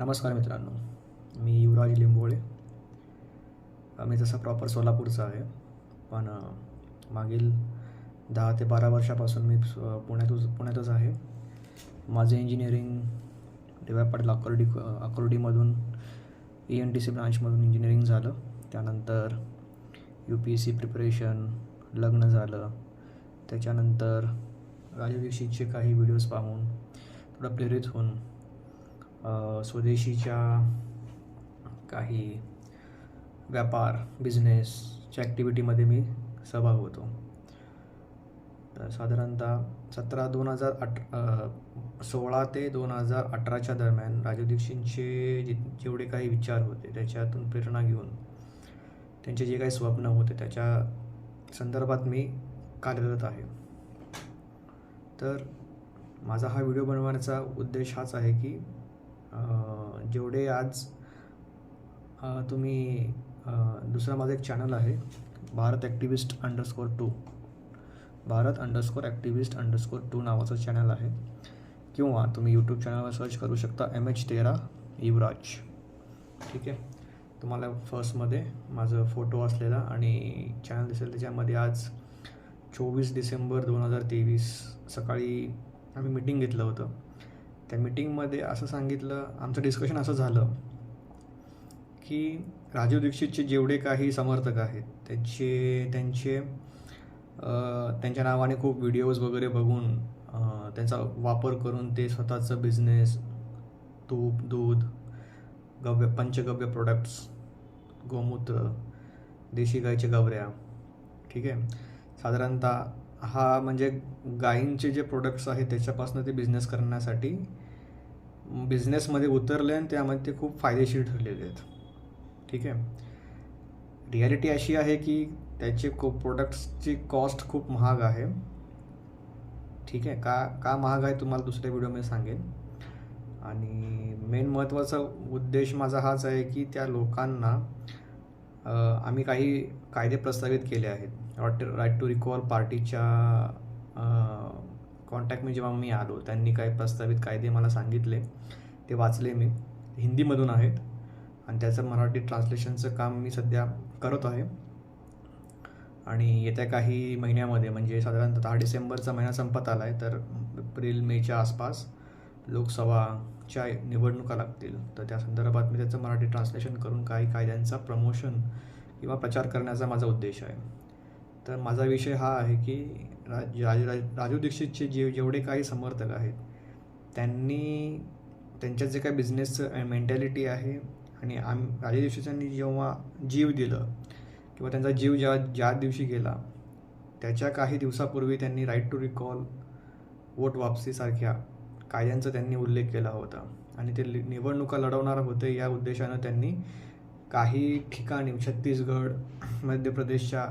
नमस्कार मित्रांनो, मी युवराज लिंबोळे. मी तसा प्रॉपर सोलापूरचा आहे, पण मागील 10 ते 12 वर्षापासून मी पुण्यातच आहे. माझं इंजिनिअरिंग डी वाय पाटील अकोर्डीमधून ENTC ब्रांचमधून इंजिनिअरिंग झालं. त्यानंतर UPSC प्रिपरेशन, लग्न झालं. त्याच्यानंतर राजू दीक्षितचे काही व्हिडिओज पाहून थोडं प्रेरित होऊन स्वदेशीच्या काही व्यापार बिझनेसच्या ॲक्टिव्हिटीमध्ये मी सहभाग होतो. तर साधारणतः 2016 ते 2018च्या दरम्यान राजू दीक्षितचे जेवढे काही विचार होते त्याच्यातून प्रेरणा घेऊन त्यांचे जे काही स्वप्न होते त्याच्या संदर्भात मी कार्यरत आहे. तर माझा हा व्हिडिओ बनवण्याचा उद्देश हाच आहे की जेवढे आज तुम्ही दुसरा माझा एक चॅनल आहे भारत ॲक्टिव्हिस्ट_2 नावाचं चॅनल आहे, किंवा तुम्ही यूट्यूब चॅनलवर सर्च करू शकता MH13 युवराज. ठीक आहे, तुम्हाला फर्स्टमध्ये माझं फोटो असलेला आणि चॅनल दिसेल. त्याच्यामध्ये आज 24 डिसेंबर 2023 सकाळी आम्ही मीटिंग घेतलं होतं. त्या मीटिंगमध्ये असं सांगितलं, आमचं डिस्कशन असं झालं की राजू दीक्षितचे जेवढे काही समर्थक आहेत त्यांच्या नावाने खूप व्हिडिओज वगैरे बघून त्यांचा वापर करून ते स्वतःचं बिझनेस, तूप, दूध, पंचगव्य प्रोडक्ट्स, गोमूत्र, देशी गाईच्या गवऱ्या, ठीक आहे, साधारणतः हा म्हणजे गायींचे जे प्रोडक्ट्स आहेत त्याच्यापासून ते बिझनेस करण्यासाठी बिझनेसमध्ये उतरले आणि त्यामध्ये ते खूप फायदेशीर ठरलेले आहेत. ठीक आहे, रिॲलिटी अशी आहे की त्याचे प्रोडक्ट्सची कॉस्ट खूप महाग आहे. ठीक आहे, का महाग आहे तुम्हाला दुसऱ्या व्हिडिओमध्ये सांगेन. आणि मेन महत्त्वाचा उद्देश माझा हाच आहे की त्या लोकांना आम्ही काही कायदे प्रस्तावित केले आहेत. राईट टू रिकॉल पार्टीच्या कॉन्टॅक्टमध्ये जेव्हा मी आलो त्यांनी काही प्रस्तावित कायदे मला सांगितले, ते वाचले मी. हिंदीमधून आहेत आणि त्याचं मराठी ट्रान्सलेशनचं काम मी सध्या करत आहे. आणि येत्या काही महिन्यामध्ये म्हणजे साधारणतः 10 डिसेंबरचा महिना संपत आला आहे, तर एप्रिल-मेच्या आसपास लोकसभाच्या निवडणुका लागतील. तर त्या संदर्भात मी त्याचं मराठी ट्रान्सलेशन करून काही कायद्यांचा प्रमोशन किंवा प्रचार करण्याचा माझा उद्देश आहे. तर माझा विषय हा आहे की राजू दीक्षितचे जेवढे काही समर्थक आहेत त्यांच्यात जे काही बिझनेसचं मेंटॅलिटी आहे आणि राजू दीक्षितांनी जेव्हा जीव दिलं किंवा त्यांचा जीव ज्या दिवशी गेला त्याच्या काही दिवसापूर्वी त्यांनी राईट टू रिकॉल, वोट वापसीसारख्या कायद्यांचा त्यांनी उल्लेख केला होता आणि ते निवडणुका लढवणार होते. या उद्देशानं त्यांनी काही ठिकाणी छत्तीसगड, मध्य प्रदेशच्या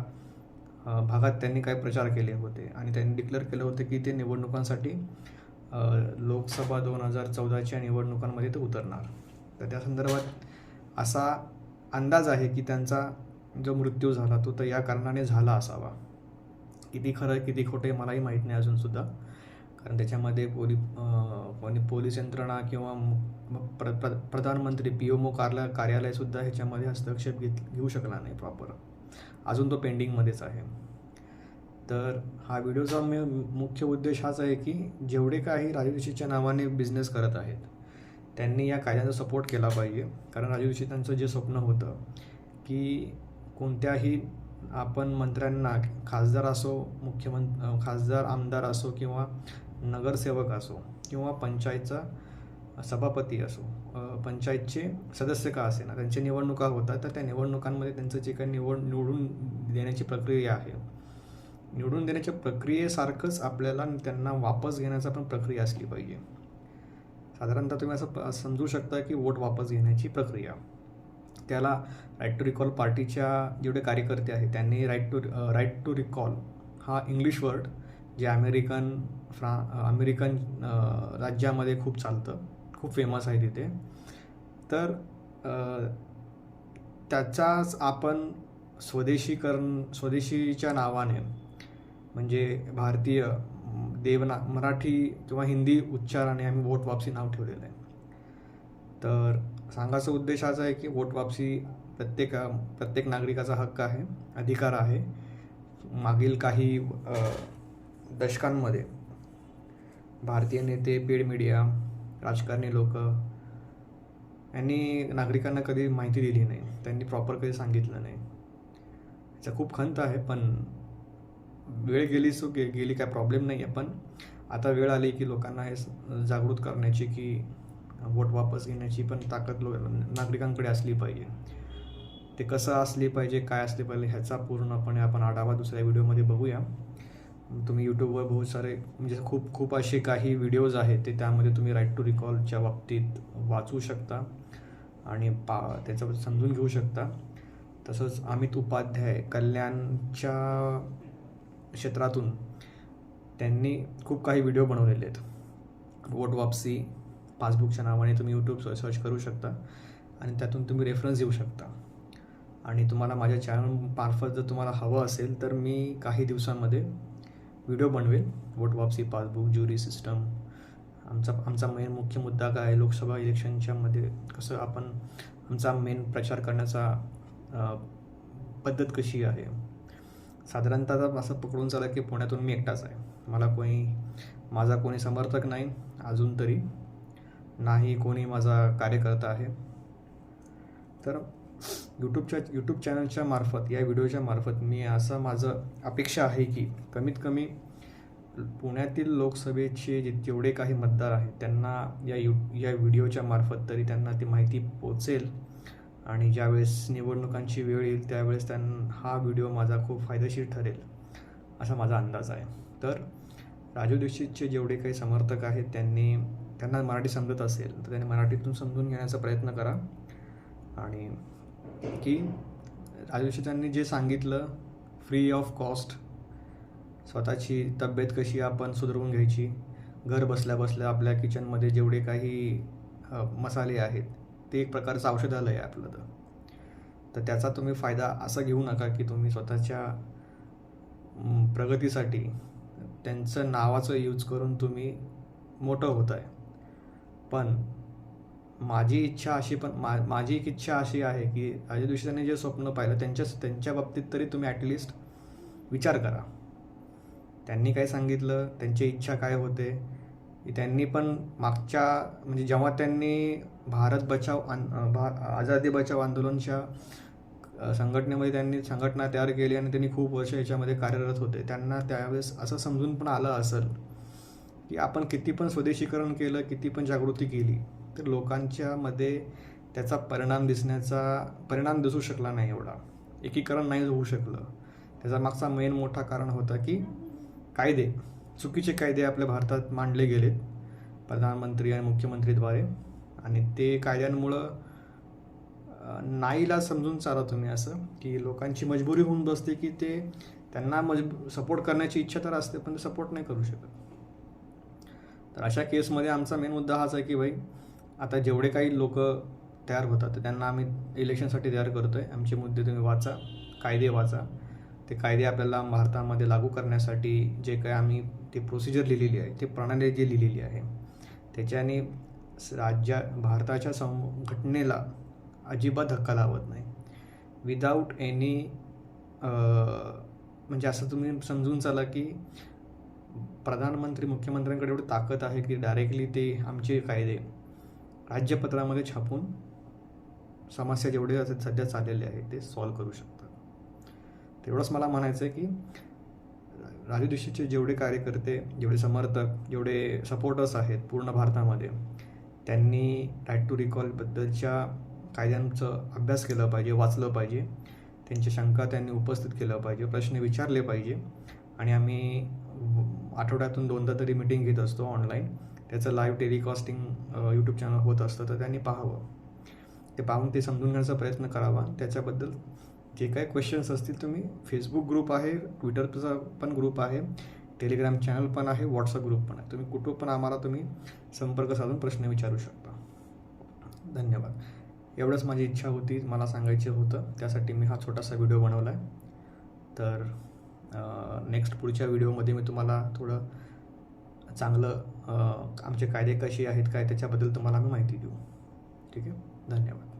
भागात त्यांनी काही प्रचार केले होते आणि त्यांनी डिक्लेअर केलं होतं की ते निवडणुकांसाठी लोकसभा 2014च्या निवडणुकांमध्ये ते उतरणार. तर त्या संदर्भात असा अंदाज आहे की त्यांचा जो मृत्यू झाला तो तर या कारणाने झाला असावा. किती खरं किती खोटे मलाही माहीत नाही अजूनसुद्धा, कारण त्याच्यामध्ये पोलीस यंत्रणा किंवा प्रधानमंत्री PMO कार्यालयसुद्धा ह्याच्यामध्ये हस्तक्षेप घेऊ शकला नाही प्रॉपर. अजून तो पेंडिंगमध्येच आहे. तर हा व्हिडिओचा मुख्य उद्देश हाच आहे की जेवढे काही राजू दीक्षितच्या नावाने बिझनेस करत आहेत त्यांनी या कायद्यांचा सपोर्ट केला पाहिजे. कारण राजू दीक्षितांचं जे स्वप्न होतं की कोणत्याही आपण मंत्र्यांना, खासदार असो, खासदार, आमदार असो किंवा नगरसेवक असो किंवा पंचायतचा सभापती असो, पंचायतचे सदस्य का असे ना, त्यांच्या निवडणुका होतात. तर त्या निवडणुकांमध्ये त्यांचं जे काही निवडून देण्याची प्रक्रिया आहे, निवडून देण्याच्या प्रक्रियेसारखंच आपल्याला त्यांना वापस घेण्याचा पण प्रक्रिया असली पाहिजे. साधारणतः तुम्ही असं समजू शकता की वोट वापस घेण्याची प्रक्रिया, त्याला राईट टू रिकॉल पार्टीच्या जेवढे कार्यकर्ते आहेत त्यांनी राईट टू रिकॉल हा इंग्लिश वर्ड जे अमेरिकन राज्यामध्ये खूप चालतं, खूप फेमस आहे तिथे. तर त्याचाच आपण स्वदेशीच्या नावाने म्हणजे भारतीय मराठी किंवा हिंदी उच्चाराने आम्ही वोट वापसी नाव ठेवलेलं आहे. तर सांगायचा उद्देश हाच आहे की वोट वापसी प्रत्येक नागरिकाचा हक्क आहे, अधिकार आहे. मागील काही दशकांमध्ये भारतीय नेते, पेड मीडिया, राजकारणी लोक यांनी नागरिकांना कधी माहिती दिली नाही, त्यांनी प्रॉपर कधी सांगितलं नाही. याचा खूप खंत आहे, पण वेळ गेली काय प्रॉब्लेम नाही आहे. पण आता वेळ आली की लोकांना हे जागृत करण्याची की वोट वापस घेण्याची पण ताकद नागरिकांकडे असली पाहिजे. ते कसं असली पाहिजे, काय असले पाहिजे, ह्याचा पूर्णपणे आपण आढावा दुसऱ्या व्हिडिओमध्ये बघूया. तुम्ही यूट्यूबवर बहुत सारे म्हणजे खूप असे काही व्हिडिओज आहेत, ते त्यामध्ये तुम्ही राईट टू रिकॉलच्या बाबतीत वाचू शकता आणि त्याचं समजून घेऊ शकता. तसंच अमित उपाध्याय कल्याणच्या क्षेत्रातून त्यांनी खूप काही व्हिडिओ बनवलेले आहेत. वोट वापसी पासबुकच्या नावाने तुम्ही यूट्यूब सर्च करू शकता आणि त्यातून तुम्ही रेफरन्स देऊ शकता. आणि तुम्हाला माझ्या चॅनलमार्फत जर तुम्हाला हवं असेल तर मी काही दिवसांमध्ये व्हिडिओ बनवेल. वोट वापसी, पासबुक, ज्युरी सिस्टम, आमचा मेन मुख्य मुद्दा काय आहे, लोकसभा इलेक्शनच्या मध्ये कसं आपण आमचा मेन प्रचार करण्याचा पद्धत कशी आहे. साधारणतः असं पकडून चला की पुण्यातून मी एकटाच आहे, माझा कोणी समर्थक नाही अजून तरी, नाही कोणी माझा कार्यकर्ता आहे. तर यूट्यूब चॅनलच्या मार्फत, या व्हिडिओच्या मार्फत मी माझं अपेक्षा आहे की कमीत कमी पुण्यातील लोकसभेचे जेवढे काही मतदार आहेत त्यांना या व्हिडिओच्या मार्फत तरी त्यांना ती माहिती पोचेल आणि ज्यावेळेस निवडणुकांची वेळ येईल त्यावेळेस हा व्हिडिओ माझा खूप फायदेशीर ठरेल असा माझा अंदाज आहे. तर राजू दीक्षितचे जेवढे काही समर्थक आहेत त्यांना मराठी समजत असेल तर त्यांनी मराठीतून समजून घेण्याचा प्रयत्न करा. आणि की राजू दीक्षितांनी जे सांगितलं, फ्री ऑफ कॉस्ट स्वतःची तब्येत कशी आपण सुधारून घ्यायची, घर बसल्या बसल्या आपल्या किचनमध्ये जेवढे काही मसाले आहेत ते एक प्रकारचं औषधालय आहे आपलं. तर त्याचा तुम्ही फायदा असा घेऊ नका की तुम्ही स्वतःच्या प्रगतीसाठी त्यांचं नावाचं यूज करून तुम्ही मोठं होत आहे. पण माझी एक इच्छा अशी आहे की राजू दीक्षितांनी जे स्वप्न पाहिलं त्यांच्या बाबतीत तरी तुम्ही ॲटलिस्ट विचार करा. त्यांनी काय सांगितलं, त्यांची इच्छा काय होते, त्यांनी पण म्हणजे जेव्हा त्यांनी आझादी बचाव आंदोलनच्या संघटनेमध्ये त्यांनी संघटना तयार केली आणि त्यांनी खूप वर्ष याच्यामध्ये कार्यरत होते. त्यांना त्यावेळेस असं समजून पण आलं असेल की आपण किती पण स्वदेशीकरण केलं, किती पण जागृती केली तर लोकांच्या मध्ये त्याचा परिणाम दिसू शकला नाही, एवढा एकीकरण नाही होऊ शकलं. त्याचा मागचा मेन मोठा कारण होता की चुकीचे कायदे आपल्या भारतात मांडले गेलेत प्रधानमंत्री आणि मुख्यमंत्रीद्वारे, आणि ते कायद्यांमुळं नाईला समजून चाला तुम्ही असं की लोकांची मजबुरी होऊन बसते की त्यांना सपोर्ट करण्याची इच्छा तर असते पण ते सपोर्ट नाही करू शकत. तर अशा केसमध्ये आमचा मेन मुद्दा हाच आहे की भाई आता जेवढे काही लोक तयार होतात त्यांना आम्ही इलेक्शनसाठी तयार करतो आहे. आमचे मुद्दे तुम्ही वाचा, कायदे वाचा. ते कायदे आपल्याला भारतामध्ये लागू करण्यासाठी जे काही आम्ही ती प्रोसिजर लिहिलेली आहे, ती प्रणाली जी लिहिलेली आहे त्याच्याने भारताच्या घटनेला अजिबात धक्का लावत नाही. विदाऊट एनी म्हणजे असं तुम्ही समजून चाला की प्रधानमंत्री मुख्यमंत्र्यांकडे एवढी ताकद आहे की डायरेक्टली ते आमचे कायदे राज्यपत्रामध्ये छापून समस्या जेवढे सध्या चाललेले आहेत ते सॉल्व्ह करू शकतात. तेवढंच मला म्हणायचं आहे की राजू दीक्षितचे जेवढे कार्यकर्ते, जेवढे समर्थक, जेवढे सपोर्टर्स आहेत पूर्ण भारतामध्ये, त्यांनी राईट टू रिकॉलबद्दलच्या कायद्यांचं अभ्यास केला पाहिजे, वाचलं पाहिजे, त्यांची शंका त्यांनी उपस्थित केलं पाहिजे, प्रश्न विचारले पाहिजे. आणि आम्ही आठवड्यातून 2दा तरी मीटिंग घेत असतो ऑनलाईन. त्याचं लाईव्ह टेलिकास्टिंग यूट्यूब चॅनल होत असतं, तर त्यांनी पाहावं. ते पाहून ते समजून घेण्याचा प्रयत्न करावा. त्याच्याबद्दल जे काही क्वेश्चन्स असतील तुम्ही, फेसबुक ग्रुप आहे, ट्विटरचा पण ग्रुप आहे, टेलिग्राम चॅनल पण आहे, व्हॉट्सअप ग्रुप पण आहे, तुम्ही कुठं पण आम्हाला तुम्ही संपर्क साधून प्रश्न विचारू शकता. धन्यवाद. एवढंच माझी इच्छा होती, मला सांगायचं होतं, त्यासाठी मी हा छोटासा व्हिडिओ बनवला आहे. तर पुढच्या व्हिडिओमध्ये मी तुम्हाला थोडं चांगलं आमचे कायदे कसे आहेत काय त्याच्याबद्दल तुम्हाला मी माहिती देऊ. ठीक आहे, धन्यवाद.